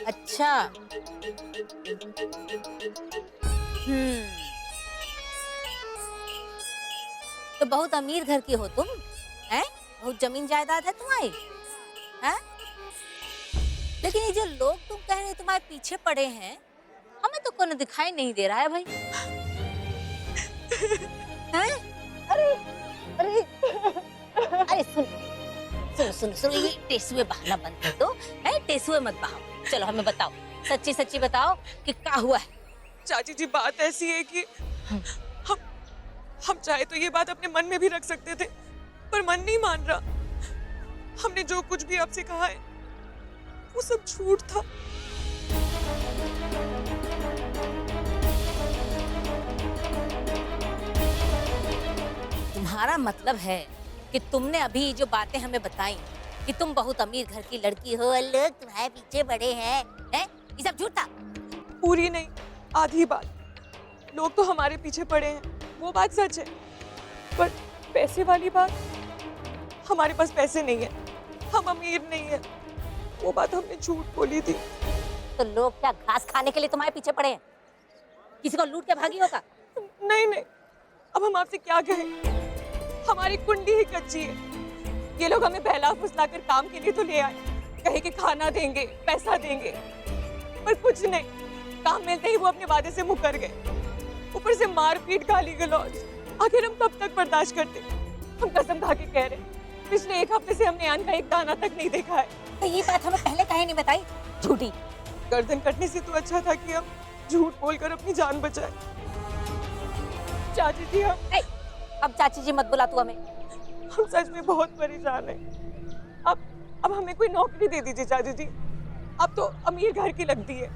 अच्छा। हम्म। तो बहुत अमीर घर की हो तुम, हैं? बहुत जमीन जायदाद है तुम्हारी, हैं? लेकिन ये जो लोग तुम कह रहे हो तुम्हारे पीछे पड़े हैं, हमें तो कोनो दिखाई नहीं दे रहा है भाई। हैं? अरे अरे अरे सुन सुन सुन सुन, ये टेसुए बहाना बंद कर दो, है? टेसुए मत बहाओ। चलो हमें बताओ, सच्ची सच्ची बताओ कि क्या हुआ है। चाची जी, बात ऐसी है कि हम हम चाहे तो ये बात अपने मन में भी रख सकते थे, पर मन नहीं मान रहा। हमने जो कुछ भी आपसे कहा है वो सब झूठ था। तुम्हारा मतलब है कि तुमने अभी जो बातें हमें बताई कि तुम बहुत अमीर घर की लड़की हो, लोग तुम्हारे पीछे बड़े हैं, हैं? ये सब झूठ था। पूरी नहीं, आधी बात। लोग तो हमारे पीछे पड़े हैं, वो बात सच है, पर पैसे वाली बात, हमारे पास पैसे नहीं है, हम अमीर नहीं है, वो बात हमने झूठ बोली थी। तो लोग क्या घास खाने के लिए तुम्हारे पीछे पड़े हैं? किसी को लूट के भागी होगा? नहीं नहीं, अब हम आपसे क्या कहें, हमारी कुंडी ही कच्ची है। ये लोग हमें बहला फुसला कर काम के लिए तो ले आए, कहे कि खाना देंगे, पैसा देंगे, पर कुछ नहीं। काम मिलते ही वो अपने वादे से मुकर गए, ऊपर से मारपीट, गाली गलौज। आखिर हम कब तक बर्दाश्त करते? हम कसम खा के कह रहे, पिछले एक हफ्ते से हमने अन्न का एक दाना तक नहीं देखा है। तो ये बात हमें पहले कहे नहीं बताई, झूठी। गर्दन कटने से तो अच्छा था कि हम झूठ बोलकर अपनी जान बचाए। चाची जी, अब चाची जी मत बुला तू हमें। हम सच में बहुत परेशान हैं। अब हमें कोई नौकरी दे दीजिए चाची जी। अब तो अमीर घर की लगती है।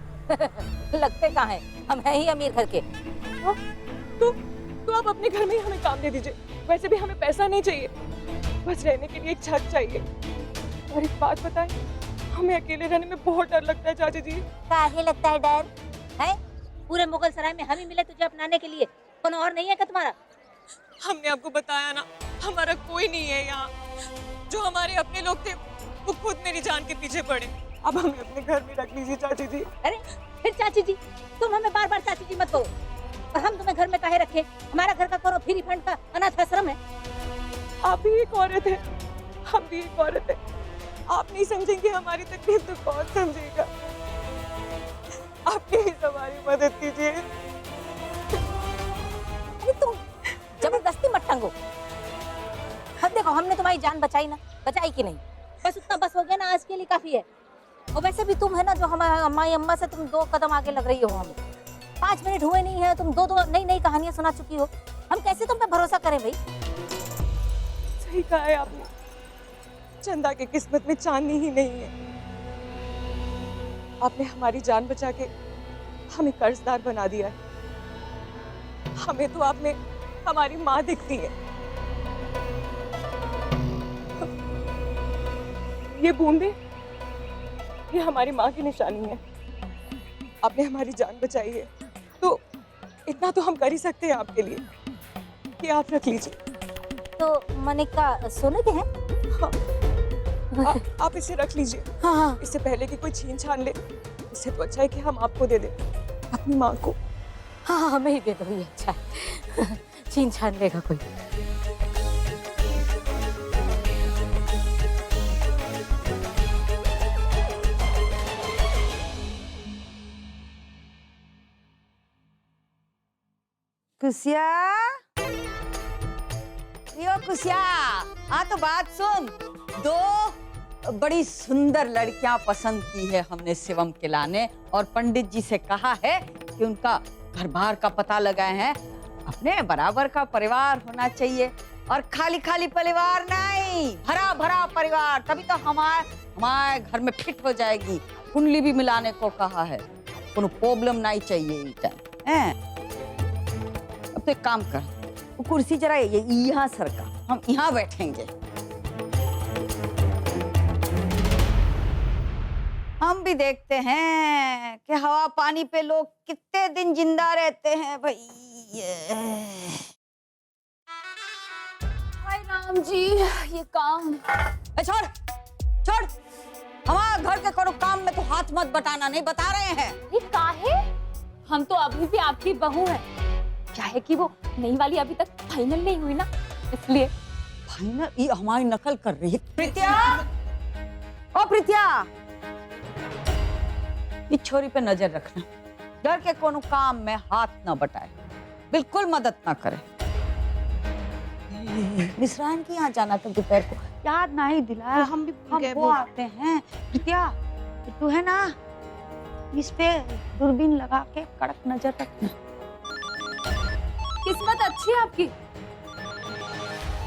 लगते कहाँ हैं? हम हैं ही अमीर घर के। तो आप अपने घर में ही हमें काम दे दीजिए। वैसे भी हमें पैसा नहीं चाहिए, बस रहने के लिए एक छत चाहिए। और एक बात बताएं, हमें अकेले रहने में बहुत डर लगता है चाची जी। काहे लगता है डर? है? पूरे मुगल सराय में हम ही मिले तुझे अपनाने के लिए, कौन और नहीं है क्या तुम्हारा? हमने आपको बताया ना, हमारा कोई नहीं है यहाँ। जो हमारे अपने लोग थे वो खुद मेरी जान के पीछे पड़े। अब हमें अपने घर में रख लीजिए चाची जी। अरे फिर चाची जी, तुम हमें बार बार चाची जी मत कहो। और हम तुम्हें घर में काहे रखे? हमारा घर का करो फ्री फंड का अनाथ आश्रम है। आप भी एक औरत है, हम भी एक औरत है। आप नहीं समझेंगे हमारी तकलीफ तो कौन समझेगा? आप प्लीज हमारी मदद कीजिए। अरे तुम जबरदस्ती मत टंगो। हम देखो, हमने तुम्हारी जान बचाई ना, बचाई कि नहीं? बस उतना बस हो गया ना, आज के लिए काफी है। और वैसे भी तुम है ना, जो हमारी अम्मा से तुम 2 कदम आगे लग रही हो हमें। 5 मिनट हुए नहीं है, तुम 2 नई नई कहानियां सुना चुकी हो। हम कैसे तुम पे भरोसा करें भाई? सही कहा है आपने, चंदा की किस्मत में चांदनी ही नहीं है। आपने हमारी जान बचा के हमें कर्जदार बना दिया है। हमें तो आपने हमारी माँ दिखती है। ये बूंदे, ये हमारी माँ की निशानी है। आपने हमारी जान बचाई है, तो इतना तो हम कर ही सकते हैं आपके लिए कि आप रख लीजिए। तो मनिका सोने के हैं? हाँ, आप इसे रख लीजिए। हाँ हाँ इससे पहले कि कोई छीन छान ले, इससे तो अच्छा है कि हम आपको दे दें, अपनी माँ को। हाँ हाँ, हमें ही दे दो, ये अच्छा है। छीन छान लेगा कोई। कुसिया, यो कुसिया, हाँ तो बात सुन। 2 बड़ी सुंदर लड़कियां पसंद की है हमने शिवम के लाने, और पंडित जी से कहा है कि उनका घर बार का पता लगाए हैं। अपने बराबर का परिवार होना चाहिए, और खाली खाली परिवार नहीं, भरा भरा परिवार, तभी तो हमारे घर में फिट हो जाएगी। कुंडली भी मिलाने को कहा है, कोनो प्रॉब्लम नहीं चाहिए इस टाइम हैं। अब तो एक काम कर, वो कुर्सी जरा यहाँ सरका, हम यहाँ बैठेंगे। हम भी देखते हैं कि हवा पानी पे लोग कितने दिन जिंदा रहते हैं भाई। हाय राम, प्रणाम जी। ये काम ए, छोड़ छोड़, हमारा घर के कोनो काम में तो हाथ मत बटाना, नहीं बता रहे हैं। ये काहे? हम तो अभी भी आपकी बहू हैं। क्या है कि वो नई वाली अभी तक फाइनल नहीं हुई ना, इसलिए। फाइनल? ये हमारी नकल कर रही है। प्रीतिया, ओ प्रीतिया, इस छोरी पे नजर रखना, घर के कोनो काम में हाथ ना बटाए, बिल्कुल मदद ना करे। मिश्रान के यहाँ जाना था दोपहर को, याद नहीं दिलाया। हम वो आते हैं। प्रीतिया, तू है ना, इस पे दूरबीन लगा के कड़क नजर रखना। किस्मत अच्छी है आपकी,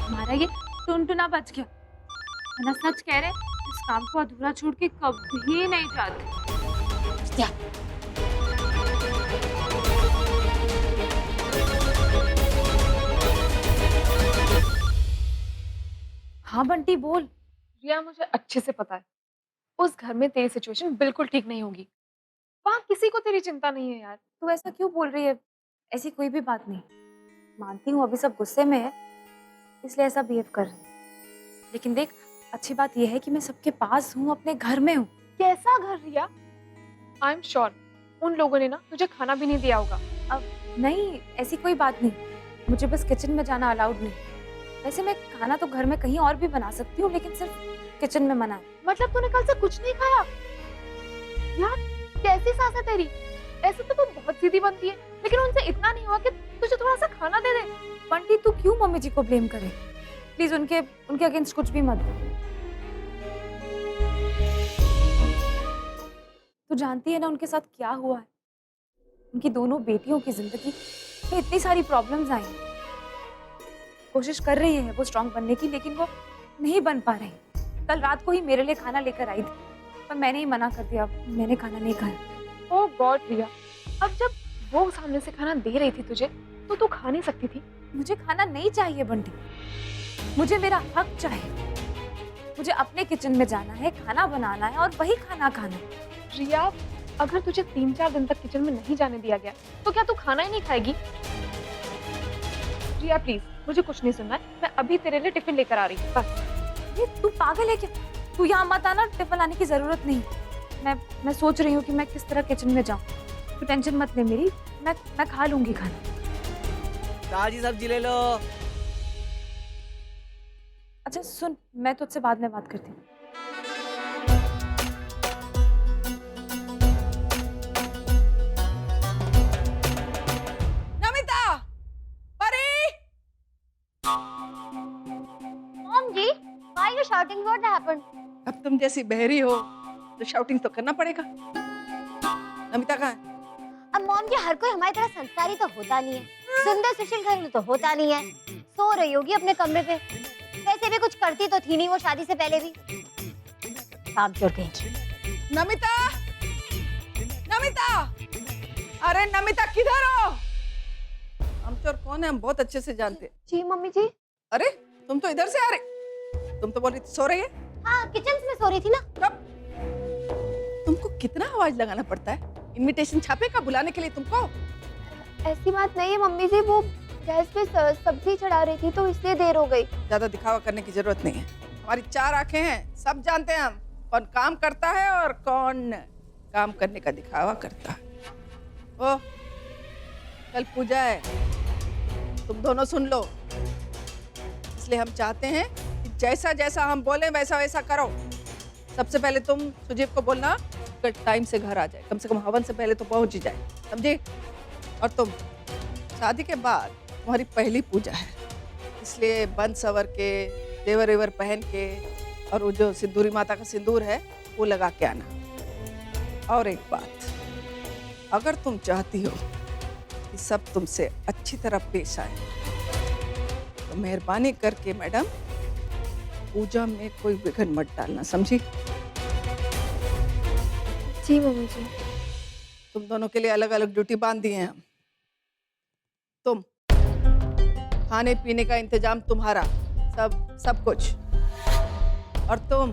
हमारा ये टुनटुना बच गया। वरना सच कह रहे, इस काम को अधूरा छोड़ के कभी नहीं जाते। हाँ बंटी बोल। रिया, मुझे अच्छे से पता है उस घर में तेरी सिचुएशन बिल्कुल ठीक नहीं होगी। वहाँ किसी को तेरी चिंता नहीं है यार। तू ऐसा क्यों बोल रही है? ऐसी कोई भी बात नहीं। मानती हूँ अभी सब गुस्से में है, इसलिए ऐसा बिहेव कर रही है। लेकिन देख, अच्छी बात यह है कि मैं सबके पास हूँ, अपने घर में हूँ। कैसा घर रिया? आई एम श्योर उन लोगों ने ना तुझे खाना भी नहीं दिया होगा। अब नहीं, ऐसी कोई बात नहीं। मुझे बस किचन में जाना अलाउड नहीं। वैसे मैं खाना तो घर में कहीं और भी बना सकती हूँ, लेकिन सिर्फ किचन में मना है। मतलब तूने कल से कुछ नहीं खाया? यार कैसी सास है तेरी? ऐसे तो तू बहुत सीधी बनती है, लेकिन उनसे इतना नहीं हुआ कि तुझे थोड़ा सा खाना दे दे। बंटी, तू क्यों मम्मी जी को ब्लेम करे? प्लीज उनके अगेंस्ट कुछ भी मत बोल। तू जानती है ना उनके साथ क्या हुआ है? उनकी दोनों बेटियों की जिंदगी में इतनी सारी प्रॉब्लम्स आई हैं। कोशिश कर रही है वो स्ट्रांग बनने की, लेकिन वो नहीं बन पा रही। कल रात को ही मेरे लिए खाना लेकर आई थी, पर मैंने ही मना कर दिया, मैंने खाना नहीं खाया। ओह गॉड रिया, अब जब वो सामने से खाना दे रही थी तुझे, तो तू खा नहीं सकती थी? मुझे खाना नहीं चाहिए बंटी, मुझे मेरा हक चाहिए। मुझे अपने किचन में जाना है, खाना बनाना है और वही खाना खाना है। रिया, अगर तुझे 3-4 दिन तक किचन में नहीं जाने दिया गया, तो क्या तू खाना ही नहीं खाएगी? रिया प्लीज, मुझे कुछ नहीं सुनना है। मैं अभी तेरे लिए टिफिन लेकर आ रही हूँ, बस। ये तू पागल है क्या? तू यहाँ मत आना, टिफिन लाने की जरूरत नहीं। मैं सोच रही हूँ कि मैं किस तरह किचन में जाऊँ। तू टेंशन मत ले मेरी, मैं खा लूंगी खाना। ताजी सब्जी ले लो। अच्छा सुन, मैं तुझसे बाद में बात करती हूँ। नमिता, परी, Mom ji, why are you shouting? What happened? अब तुम जैसी बहरी हो तो शाउटिंग तो करना पड़ेगा। नमिता कहाँ है? अब मॉम जी, हर कोई हमारी तरह संस्कारी तो होता नहीं है, सुंदर सुशील घर में तो होता नहीं है। सो रही होगी अपने कमरे पे। वैसे भी कुछ करती तो थी नहीं वो शादी से पहले भी। काम चोर कहीं। नमिता, नमिता, अरे नमिता किधर हो? हम चोर कौन है हम बहुत अच्छे से जानते हैं। जी मम्मी जी। अरे तुम तो इधर से आ रही, तुम तो बोल रही थी सो रही है। हाँ, किचन में सो रही थी ना। तब तुमको कितना आवाज लगाना पड़ता है इनविटेशन छापेगा बुलाने के लिए तुमको? ऐसी बात नहीं है मम्मी जी, वो गैस पे सब्जी चढ़ा रही थी तो इसलिए देर हो गई। ज्यादा दिखावा करने की जरूरत नहीं है। हमारी 4 आंखें हैं, सब जानते हैं हम कौन काम करता है और कौन काम करने का दिखावा करता है। ओ, कल पूजा है, तुम दोनों सुन लो। इसलिए हम चाहते हैं कि जैसा जैसा हम बोले वैसा वैसा करो। सबसे पहले तुम सुजीव को बोलना टाइम से घर आ जाए, कम से कम हवन से पहले तो पहुंच ही जाए, समझे? और तुम, शादी के बाद तुम्हारी पहली पूजा है, इसलिए बन सवर के, देवर वेवर पहन के, और वो जो सिंदूरी माता का सिंदूर है वो लगा के आना। और एक बात, अगर तुम चाहती हो कि सब तुमसे अच्छी तरह पेश आए, तो मेहरबानी करके मैडम पूजा में कोई विघ्न मत डालना, समझी? जी मम्मी जी। तुम दोनों के लिए अलग अलग ड्यूटी बांध दिए हैं हम। तुम, खाने पीने का इंतजाम तुम्हारा, सब कुछ। और तुम,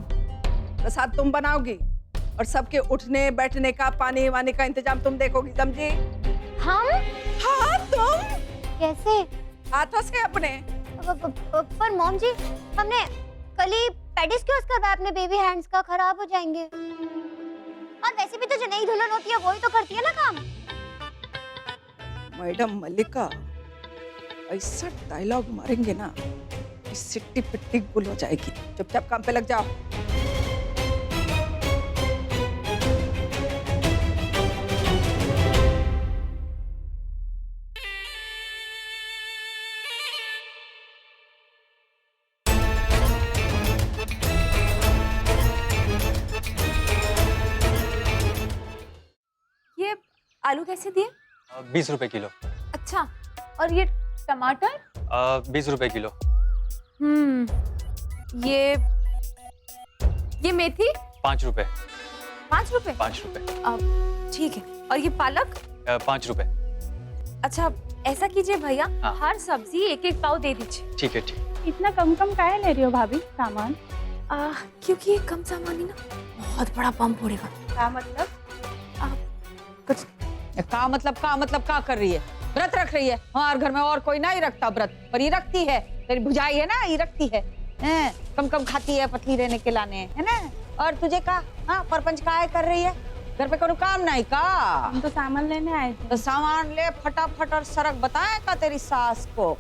प्रसाद तुम बनाओगी, और सबके उठने बैठने का, पानी वानी का इंतजाम तुम देखोगी, समझी? हम? हाँ तुम। कैसे? हाथों से अपने। पर मॉम जी, हमने कल ही पेडिक्योर करवाया अपने बेबी हैंड्स का, खराब हो जाएंगे। और वैसे भी तो जो नई दुल्हन होती है वही तो करती है ना काम। मैडम मल्लिका ऐसा डायलॉग मारेंगे ना कि सिट्टी पिट्टी गुल हो जाएगी। चुपचाप काम पे लग जाओ। ये आलू कैसे दिए? 20 रुपए किलो। अच्छा, और ये टमाटर? 20 रुपए किलो। ये मेथी? 5 रुपए। 5 रुपए? 5 रुपए। ठीक है। और ये पालक? 5 रुपए। अच्छा, ऐसा कीजिए भैया, हाँ। हर सब्जी एक एक पाव दे दीजिए। ठीक है, ठीक। इतना कम कम काहे ले रही हो भाभी सामान? क्योंकि ये कम सामान ही ना बहुत बड़ा पंप पड़ेगा। क्या मतलब? कुछ का मतलब का कर रही है? व्रत रख रही है? हमारे घर में और कोई नहीं रखता व्रत, पर ये रखती है। तेरी भुजाई है ना, ये रखती है। कम कम खाती है, पतली रहने के लाने, है ना? और तुझे का परपंच का कर रही है? घर पे कोई काम नहीं का? हम तो सामान लेने आए थे। तो सामान ले फटाफट और सरक बताए का तेरी सास को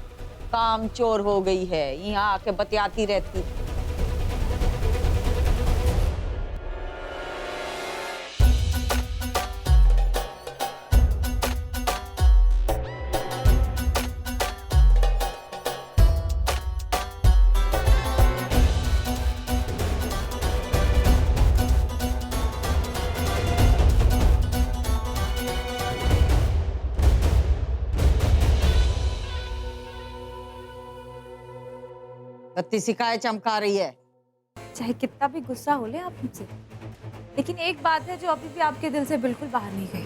काम चोर हो गई है, यहाँ आके बतियाती रहती। बत्ती सिकाए चमका रही है। चाहे कितना भी गुस्सा हो ले आप मुझसे, लेकिन एक बात है जो अभी भी आपके दिल से बिल्कुल बाहर नहीं गई,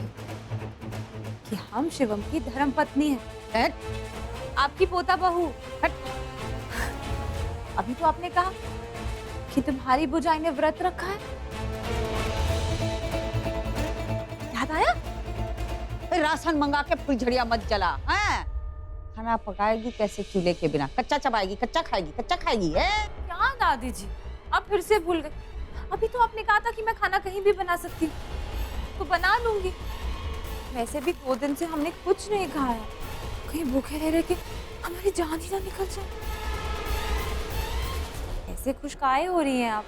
कि हम शिवम की धर्म पत्नी है, आपकी पोता बहू। अभी तो आपने कहा कि तुम्हारी बुझाई ने व्रत रखा है, याद आया? राशन मंगा के फुलझड़िया मत जला। खाना पकाएगी कैसे चूल्हे के बिना? कच्चा चबाएगी, कच्चा खाएगी, कच्चा खाएगी है? क्या दादी जी, आप फिर से भूल गए। अभी तो आपने कहा था कि मैं खाना कहीं भी बना सकती हूँ, तो बना लूंगी। वैसे भी 2 दिन से हमने कुछ नहीं खाया, कहीं भूखे रह रहे के हमारी जान ही ना निकल जाए। ऐसे खुश काहे हो रही हैं आप?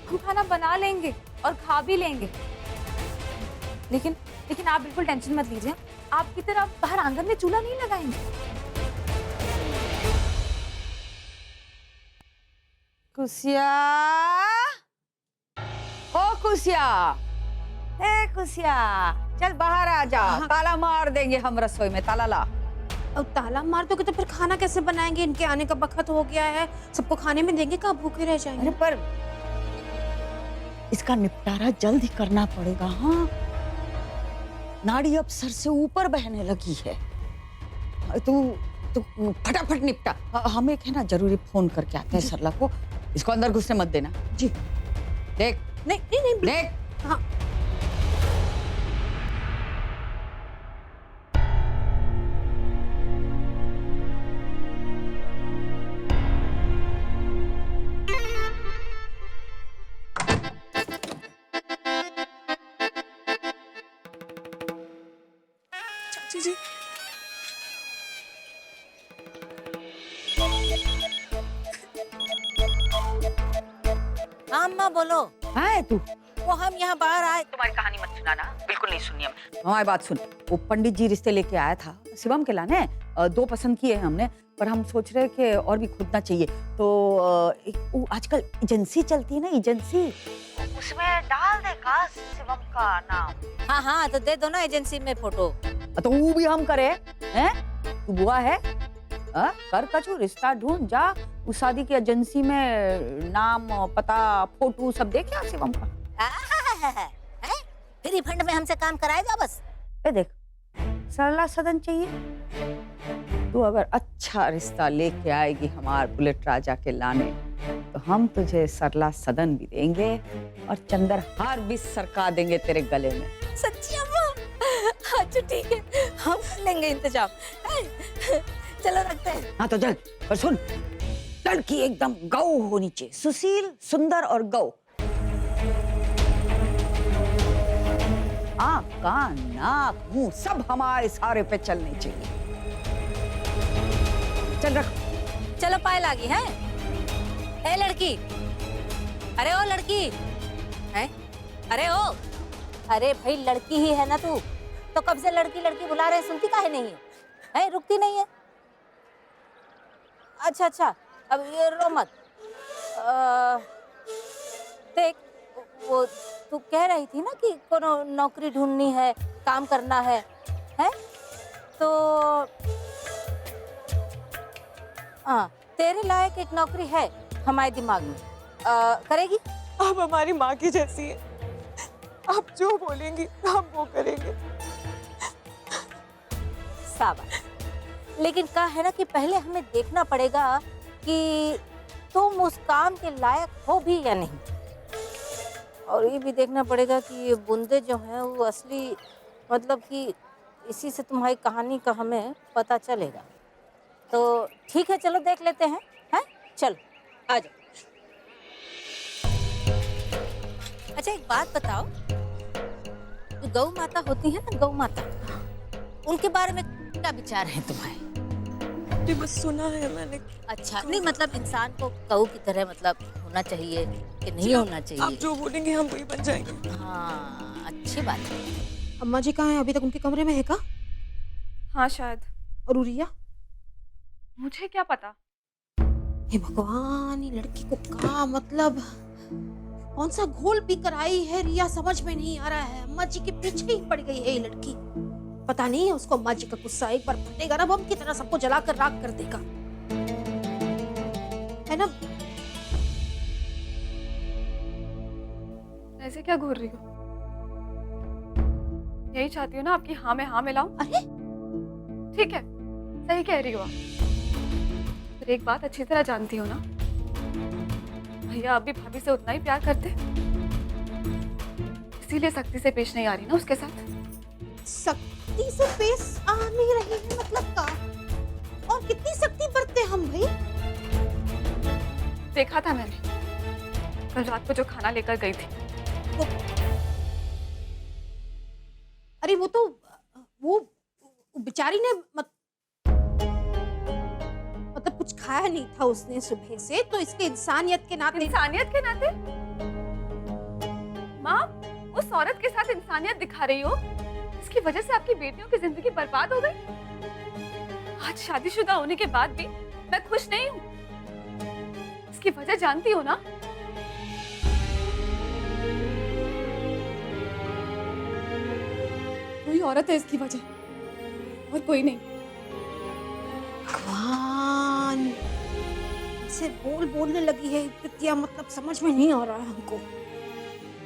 हम खाना बना लेंगे और खा भी लेंगे, लेकिन आप बिल्कुल टेंशन मत लीजिए। आपकी तरह बाहर आंगन में चूल्हा नहीं लगाएंगे। कुसिया, ओ कुसिया, ए कुसिया, चल बाहर आ जा। ताला मार देंगे हम रसोई में, ताला ला। अब ताला मार दोगे तो फिर खाना कैसे बनाएंगे? इनके आने का वक्त हो गया है, सबको खाने में देंगे, कहाँ भूखे रह जाएंगे। अरे पर इसका निपटारा जल्द ही करना पड़ेगा। हाँ, नाड़ी अब सर से ऊपर बहने लगी है। तू फटाफट निपटा। हम एक है ना जरूरी फोन करके आते हैं सरला को। इसको अंदर घुसने मत देना। जी। देख नहीं देख। हाँ। चाची जी, हाँ अम्मा बोलो। हाँ तू वो हम यहाँ बाहर आए। तुम्हारी कहानी मत सुनाना, बिल्कुल नहीं सुनिए। हमारी बात सुन। वो पंडित जी रिश्ते लेके आया था शिवम के लाने। 2 पसंद किए हैं हमने, पर हम सोच रहे कि और भी खोजना चाहिए। तो वो आजकल एजेंसी चलती है ना, एजेंसी, उसमें डाल दे का शिवम का नाम। हाँ तो दे दो ना एजेंसी में फोटो। तो वो भी हम करे हैं? तू बुआ है? कर कछु रिश्ता ढूंढ जा। उस शादी की एजेंसी में नाम, पता, फोटो सब दे क्या शिवम का? फ्री फंड में हमसे काम कराएगा बस। देख, सरला सदन चाहिए। तू अगर अच्छा रिश्ता लेके आएगी हमार बुलेट राजा के लाने, तो हम तुझे सरला सदन भी देंगे और चंदर हार भी सरका देंगे तेरे गले में। सच्ची अम्मा? अच्छा ठीक है, हम कर लेंगे इंतजाम। चलो रखते हैं। हाँ तो चल, पर सुन, लड़की एकदम गौ होनी चाहिए, सुशील, सुंदर और गौ। आँख, कान, नाक, मुंह सब हमारे सारे पे चलने चाहिए। चल रख। चलो पाए लागी है। ए लड़की, अरे ओ लड़की है, अरे ओ, अरे भाई लड़की ही है ना तू, तो कब से लड़की लड़की बुला रहे, सुनती काहे नहीं है, रुकती नहीं है। अच्छा अच्छा, अब ये रो मत। देख, वो तू कह रही थी ना कि कोनो नौकरी ढूंढनी है, काम करना है तो हाँ, तेरे लायक एक नौकरी है हमारे दिमाग में। करेगी? आप हमारी माँ की जैसी है, आप जो बोलेंगी हम वो करेंगे। शाबाश। लेकिन क्या है ना कि पहले हमें देखना पड़ेगा कि तुम उस काम के लायक हो भी या नहीं, और ये भी देखना पड़ेगा कि ये बूंदे जो हैं वो असली, मतलब कि इसी से तुम्हारी कहानी का हमें पता चलेगा। तो ठीक है, चलो देख लेते हैं, चलो आ जाओ। अच्छा एक बात बताओ, गौ माता होती है ना, गौ माता, उनके बारे में क्या विचार है तुम्हारे? ये बस सुना है मैंने। अच्छा, नहीं मतलब इंसान को गौ की तरह मतलब होना चाहिए कि नहीं होना आप चाहिए? जो बोलेंगे हम वही बन जाएंगे। हाँ, अच्छी बात है। अम्मा जी कहाँ हैं? अभी तक उनके कमरे में है का? हाँ शायद, और रिया? मुझे क्या पता। हे भगवान, ये लड़की को का मतलब कौन सा घोल पी कर आई है रिया, समझ में नहीं आ रहा है। अम्मा जी के पीछे ही पड़ गई है ये लड़की। पता नहीं है उसको अम्मा जी का गुस्सा एक बार फटेगा ना, बम की तरह सबको जलाकर राख कर देगा, है ना? ऐसे क्या घूर रही हो? यही चाहती हो ना आपकी हाँ में हाँ मिलाऊं? अरे ठीक है, सही कह रही हो आप। पर एक बात अच्छी तरह जानती हो ना, भैया अभी भाभी से उतना ही प्यार करते, इसीलिए सख्ती से पेश नहीं आ रही ना उसके साथ। सख्ती से पेश आ नहीं रही है मतलब का? और कितनी सख्ती बरते हम भाई? देखा था मैंने कल रात को जो खाना लेकर गई थी। अरे वो बेचारी ने मतलब कुछ खाया नहीं था उसने सुबह से, तो इसके इंसानियत के नाते। इंसानियत के नाते? माँ, उस औरत के साथ इंसानियत दिखा रही हो, इसकी वजह से आपकी बेटियों की जिंदगी बर्बाद हो गई। आज शादीशुदा होने के बाद भी मैं खुश नहीं हूँ। इसकी वजह जानती हो ना? कोई औरत है इसकी वजह, और कोई नहीं। भगवान, से बोलने लगी है क्या, मतलब समझ में नहीं आ रहा है हमको।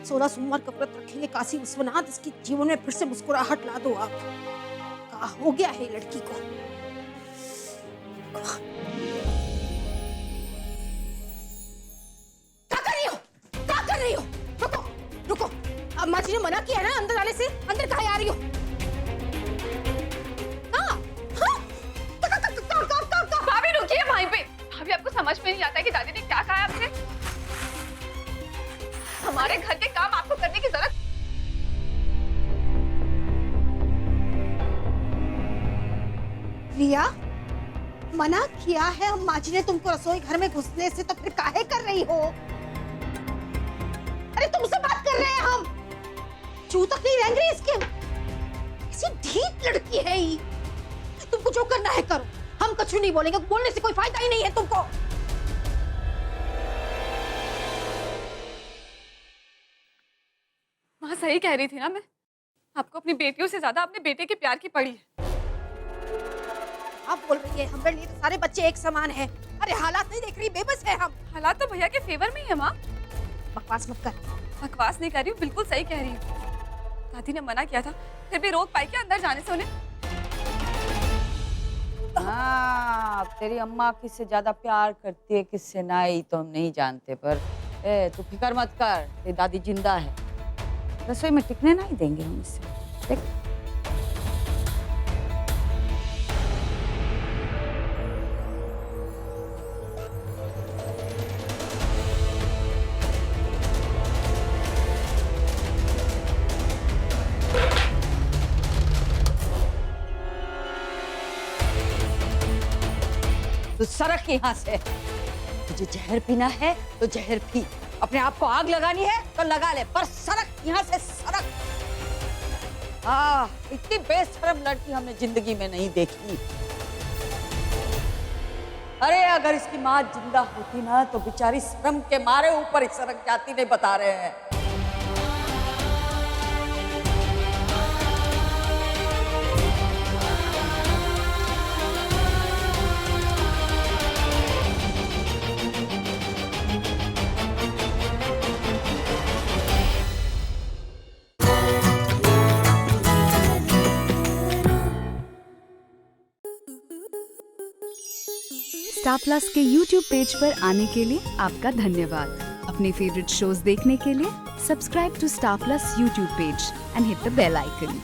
16 सोमवार का व्रत रखेंगे काशी विश्वनाथ, इसकी जीवन में फिर से मुस्कुराहट ला दो आप। क्या हो गया है लड़की को? क्या कर रही हो? क्या कर रही हो? रुको रुको, अम्मा जी ने मना किया ना अंदर आने से, अंदर कहाँ आ रही हो? भाभी रुकिए वहीं पे। भाभी आपको समझ में नहीं आता है कि दादी ने क्या कहा आपसे? हमारे घर के काम आपको करने की जरूरत। रिया, मना किया है अम्मा जी ने तुमको रसोई घर में घुसने से, तो फिर काहे कर रही हो? अरे तुमसे बात कर रहे हैं हम, चू तक नहीं रेंग रही इसके। ऐसी ढीठ लड़की है ये। तुमको जो करना है करो, हम कुछ नहीं बोलेंगे, बोलने से कोई फायदा ही नहीं है तुमको। माँ सही कह रही थी ना, मैं आपको अपनी बेटियों से ज्यादा अपने बेटे के प्यार की पड़ी है। आप बोल रही है हमारे लिए तो सारे बच्चे एक समान हैं। अरे हालात नहीं देख रही, बेबस है हम। हालात तो भैया के फेवर में ही है माँ। बकवास मत कर। बकवास नहीं कर रही हूँ, बिल्कुल सही कह रही हूँ। दादी ने मना किया था, फिर भी रोक पाई क्या अंदर जाने से उन्हें? हाँ, तेरी अम्मा किससे ज्यादा प्यार करती है किससे नहीं तो हम नहीं जानते, पर तू फिक्र मत कर, तेरी दादी जिंदा है, रसोई में टिकने नहीं देंगे हम इससे। देख सरक यहाँ से। तुझे जहर पीना है तो जहर पी, अपने आप को आग लगानी है तो लगा ले, पर सरक यहाँ से, सरक। इतनी बेशरम लड़की हमने जिंदगी में नहीं देखी। अरे अगर इसकी माँ जिंदा होती ना तो बेचारी शर्म के मारे ऊपर ही सरक जाती, नहीं बता रहे हैं। स्टार प्लस के YouTube पेज पर आने के लिए आपका धन्यवाद। अपने फेवरेट शोज देखने के लिए subscribe to Star Plus YouTube page and hit the bell icon.